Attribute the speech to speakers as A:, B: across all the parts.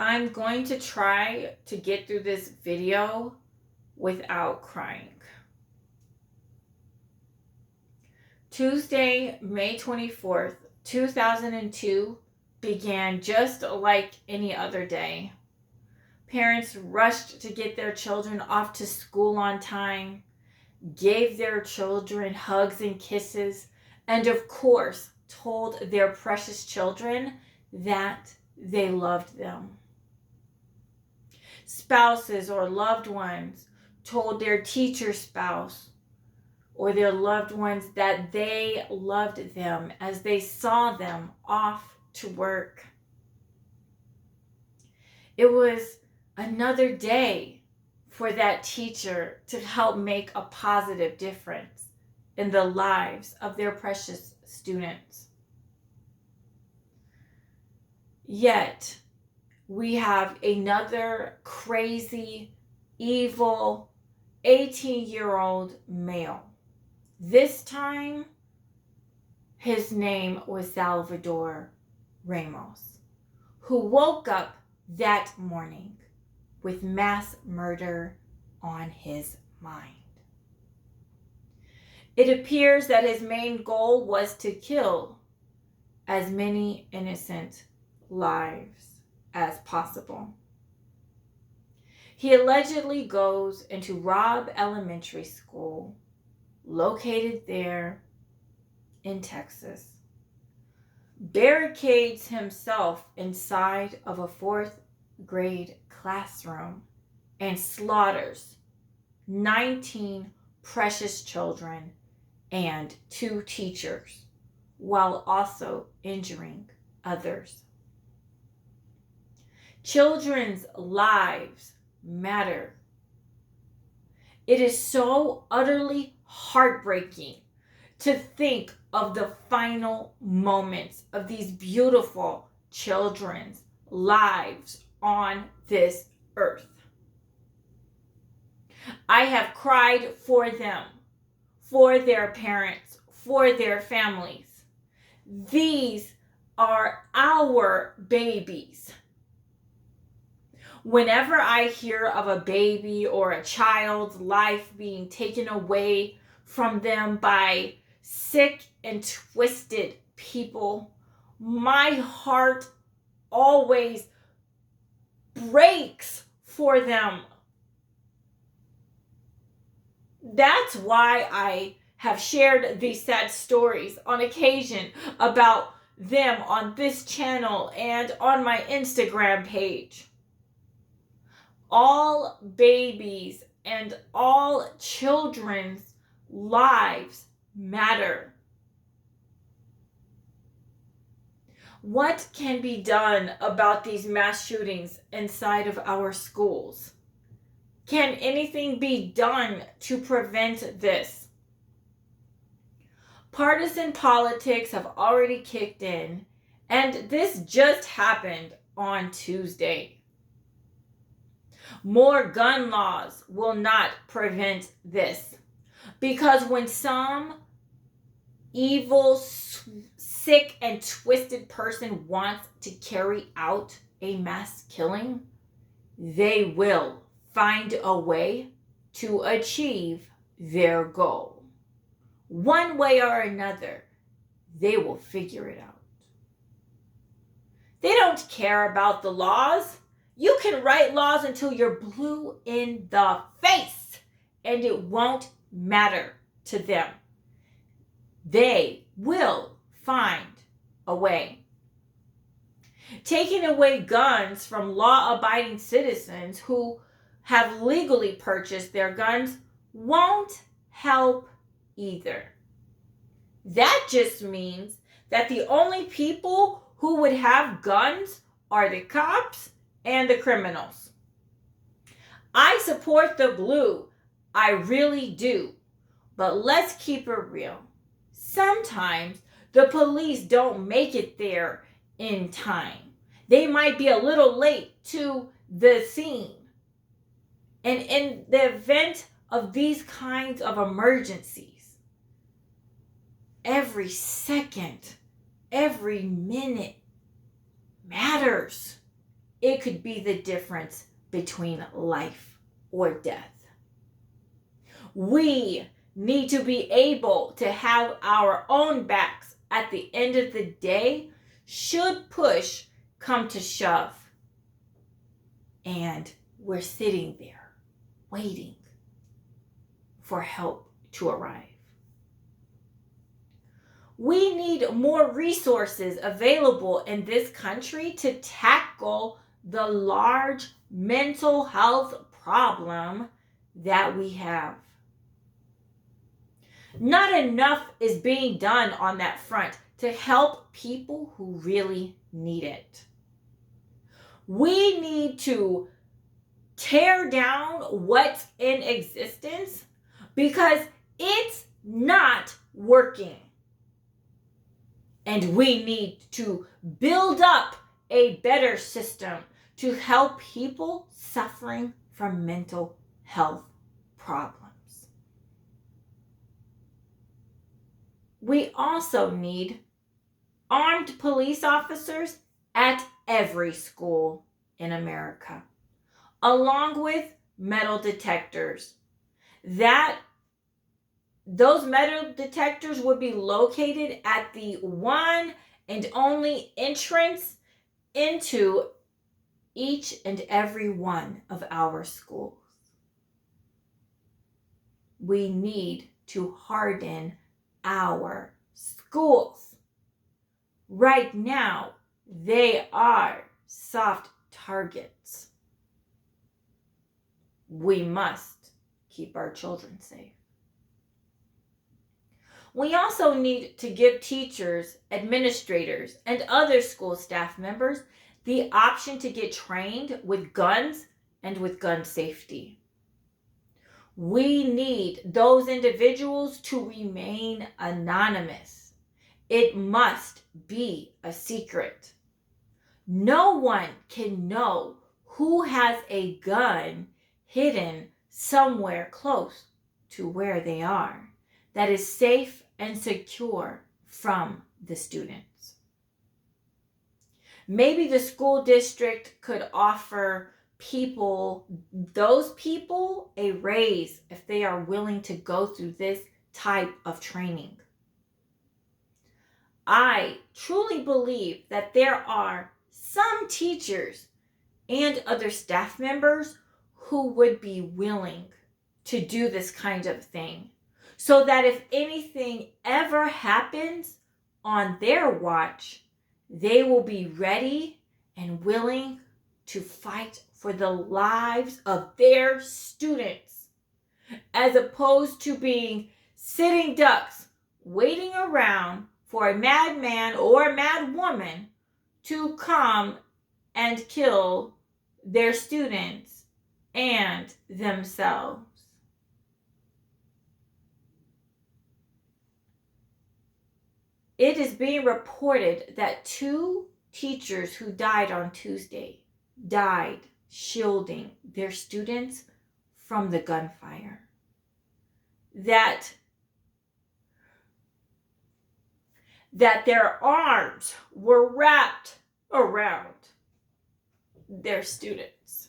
A: I'm going to try to get through this video without crying. Tuesday, May 24th, 2002 began just like any other day. Parents rushed to get their children off to school on time, gave their children hugs and kisses, and of course told their precious children that they loved them. Spouses or loved ones told their teacher spouse or their loved ones that they loved them as they saw them off to work. It was another day for that teacher to help make a positive difference in the lives of their precious students. Yet, we have another crazy, evil 18-year-old male. This time, his name was Salvador Ramos, who woke up that morning with mass murder on his mind. It appears that his main goal was to kill as many innocent lives as possible. He allegedly goes into Robb Elementary School, located there in Texas, barricades himself inside of a fourth grade classroom, and slaughters 19 precious children and 2 teachers, while also injuring others. Children's lives matter. It is so utterly heartbreaking to think of the final moments of these beautiful children's lives on this earth. I have cried for them, for their parents, for their families. These are our babies. Whenever I hear of a baby or a child's life being taken away from them by sick and twisted people, my heart always breaks for them. That's why I have shared these sad stories on occasion about them on this channel and on my Instagram page. All babies and all children's lives matter. What can be done about these mass shootings inside of our schools? Can anything be done to prevent this? Partisan politics have already kicked in, and this just happened on Tuesday. More gun laws will not prevent this, because when some evil, sick, and twisted person wants to carry out a mass killing, they will find a way to achieve their goal. One way or another, they will figure it out. They don't care about the laws. You can write laws until you're blue in the face, and it won't matter to them. They will find a way. Taking away guns from law-abiding citizens who have legally purchased their guns won't help either. That just means that the only people who would have guns are the cops and the criminals. I support the blue. I really do. But let's keep it real. Sometimes the police don't make it there in time. They might be a little late to the scene. And in the event of these kinds of emergencies, every second, every minute matters. it could be the difference between life or death. We need to be able to have our own backs at the end of the day, should push come to shove. And we're sitting there waiting for help to arrive. We need more resources available in this country to tackle the large mental health problem that we have. Not enough is being done on that front to help people who really need it. We need to tear down what's in existence because it's not working. And we need to build up a better system to help people suffering from mental health problems. We also need armed police officers at every school in America, along with metal detectors. Those metal detectors would be located at the one and only entrance into each and every one of our schools. We need to harden our schools. Right now, they are soft targets. We must keep our children safe. We also need to give teachers, administrators, and other school staff members the option to get trained with guns and with gun safety. We need those individuals to remain anonymous. It must be a secret. No one can know who has a gun hidden somewhere close to where they are that is safe and secure from the students. Maybe the school district could offer those people a raise if they are willing to go through this type of training. I truly believe that there are some teachers and other staff members who would be willing to do this kind of thing, so that if anything ever happens on their watch, they will be ready and willing to fight for the lives of their students, as opposed to being sitting ducks waiting around for a madman or a mad woman to come and kill their students and themselves. It is being reported that 2 teachers who died on Tuesday died shielding their students from the gunfire. That their arms were wrapped around their students.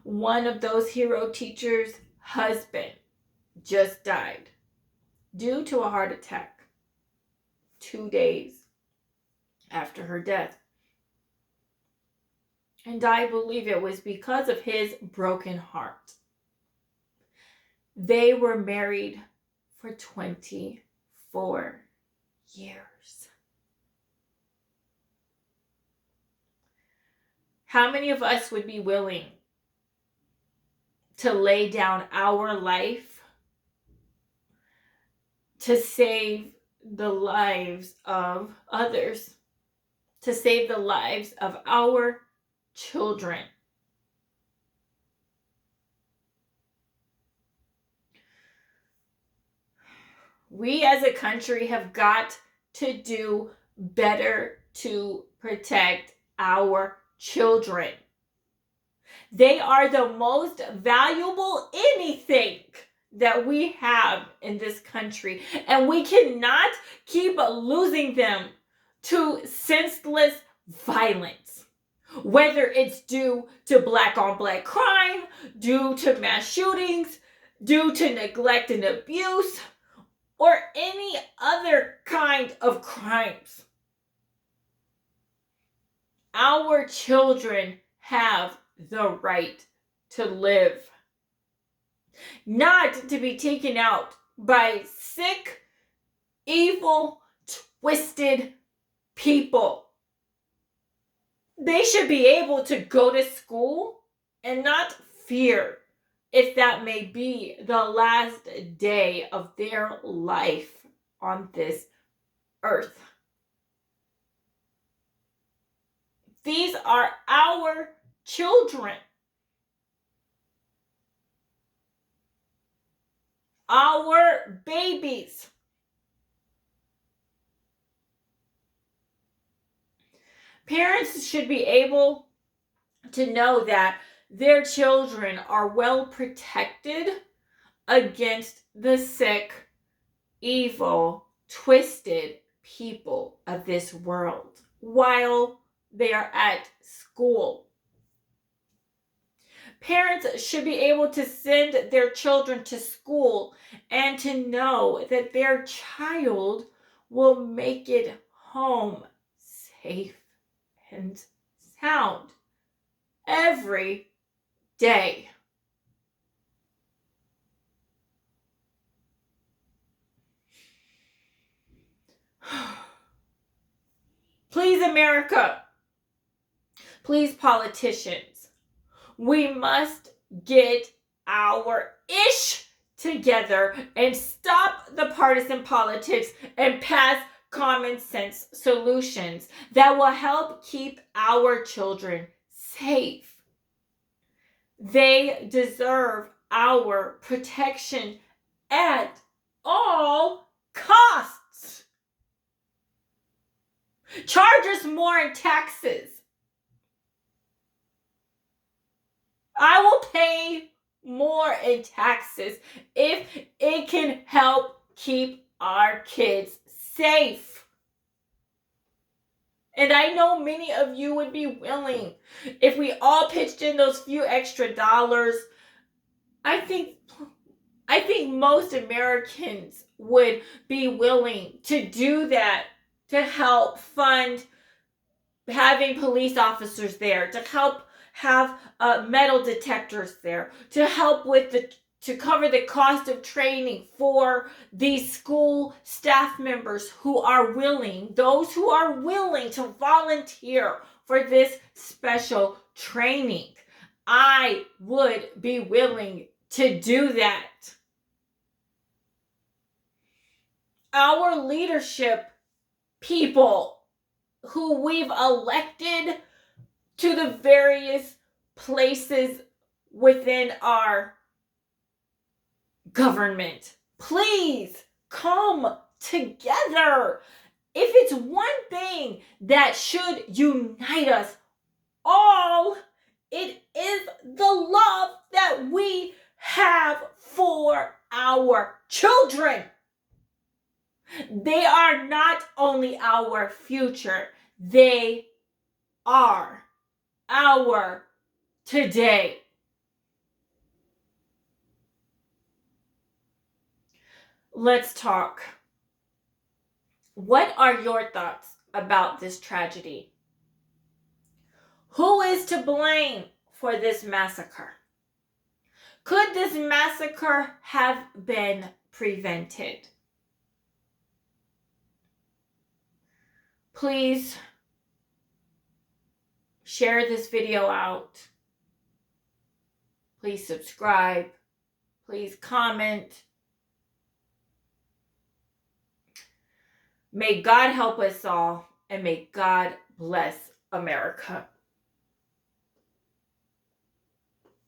A: One of those hero teachers' husband just died due to a heart attack 2 days after her death. And I believe it was because of his broken heart. They were married for 24 years. How many of us would be willing to lay down our life to save the lives of others, to save the lives of our children? We as a country have got to do better to protect our children. They are the most valuable anything that we have in this country, and we cannot keep losing them to senseless violence. Whether it's due to black on black crime, due to mass shootings, due to neglect and abuse, or any other kind of crimes. Our children have the right to live, not to be taken out by sick, evil, twisted people. They should be able to go to school and not fear if that may be the last day of their life on this earth. These are our children. Our babies. Parents should be able to know that their children are well protected against the sick, evil, twisted people of this world while they are at school. Parents should be able to send their children to school and to know that their child will make it home safe and sound every day. Please, America. Please, politicians. We must get our ish together and stop the partisan politics and pass common sense solutions that will help keep our children safe. They deserve our protection at all costs. Charge us more in taxes. I will pay more in taxes if it can help keep our kids safe. And I know many of you would be willing, if we all pitched in those few extra dollars, I think most Americans would be willing to do that, to help fund having police officers there, to help have metal detectors there, to help with to cover the cost of training for these school staff members who are willing, those who are willing to volunteer for this special training. I would be willing to do that. Our leadership people who we've elected to the various places within our government, please come together. If it's one thing that should unite us all, it is the love that we have for our children. They are not only our future, they are our today. Let's talk. What are your thoughts about this tragedy? Who is to blame for this massacre? Could this massacre have been prevented? Please share this video out. Please subscribe. Please comment. May God help us all, and may God bless America.